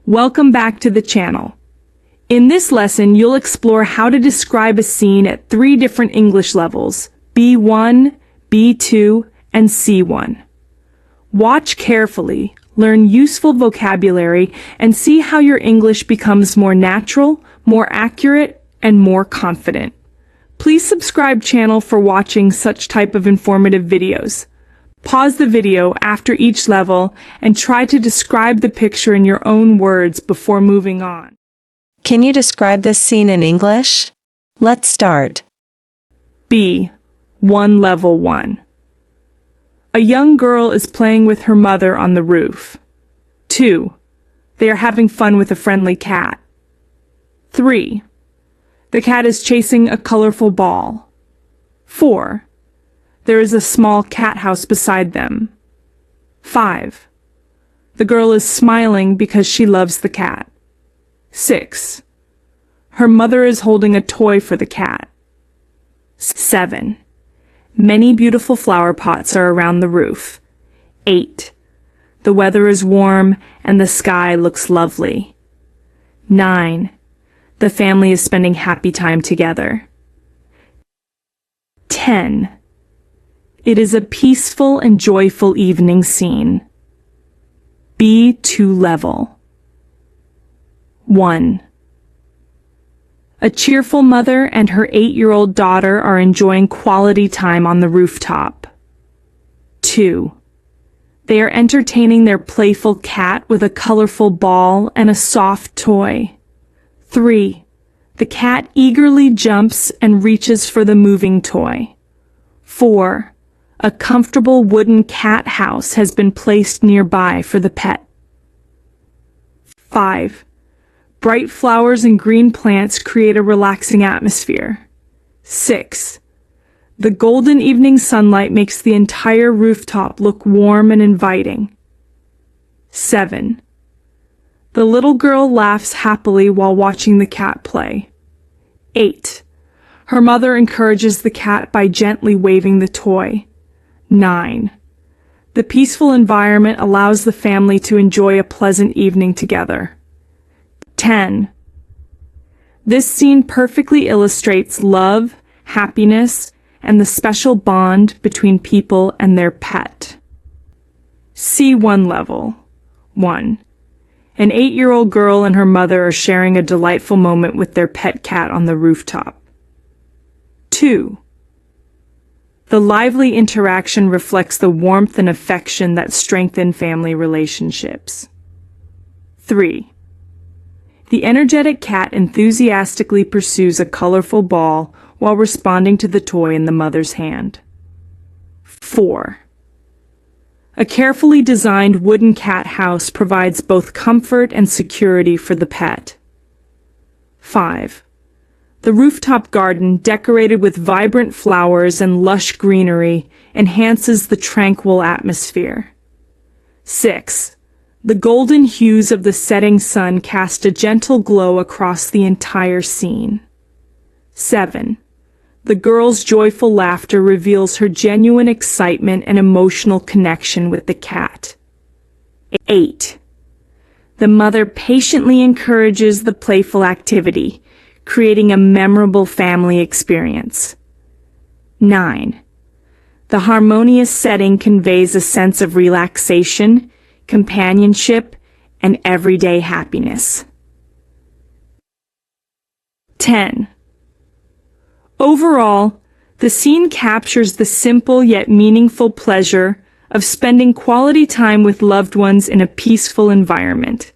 Welcome back to the channel. In this lesson, you'll explore how to describe a scene at 3 different English levels, B1, B2, and C1. Watch carefully, learn useful vocabulary, and see how your English becomes more natural, more accurate, and more confident. Please subscribe channel for watching such type of informative videos. Pause the video after each level and try to describe the picture in your own words before moving on. Can you describe this scene in English? Let's start. B. 1 Level 1. A young girl is playing with her mother on the roof. 2. They are having fun with a friendly cat. 3. The cat is chasing a colorful ball. 4. There is a small cat house beside them. 5. The girl is smiling because she loves the cat. 6. Her mother is holding a toy for the cat. 7. Many beautiful flower pots are around the roof. 8. The weather is warm and the sky looks lovely. 9. The family is spending happy time together. 10. It is a peaceful and joyful evening scene. B2 level. 1. A cheerful mother and her 8-year-old daughter are enjoying quality time on the rooftop. 2. They are entertaining their playful cat with a colorful ball and a soft toy. 3. The cat eagerly jumps and reaches for the moving toy. 4. A comfortable wooden cat house has been placed nearby for the pet. 5. Bright flowers and green plants create a relaxing atmosphere. 6. The golden evening sunlight makes the entire rooftop look warm and inviting. 7. The little girl laughs happily while watching the cat play. 8. Her mother encourages the cat by gently waving the toy. 9. The peaceful environment allows the family to enjoy a pleasant evening together. 10. This scene perfectly illustrates love, happiness, and the special bond between people and their pet. C1 level. 1. An 8-year-old girl and her mother are sharing a delightful moment with their pet cat on the rooftop. 2. The lively interaction reflects the warmth and affection that strengthen family relationships. 3. The energetic cat enthusiastically pursues a colorful ball while responding to the toy in the mother's hand. 4. A carefully designed wooden cat house provides both comfort and security for the pet. 5. The rooftop garden, decorated with vibrant flowers and lush greenery, enhances the tranquil atmosphere. 6. The golden hues of the setting sun cast a gentle glow across the entire scene. 7. The girl's joyful laughter reveals her genuine excitement and emotional connection with the cat. 8. The mother patiently encourages the playful activity, creating a memorable family experience. 9. The harmonious setting conveys a sense of relaxation, companionship, and everyday happiness. 10. Overall, the scene captures the simple yet meaningful pleasure of spending quality time with loved ones in a peaceful environment.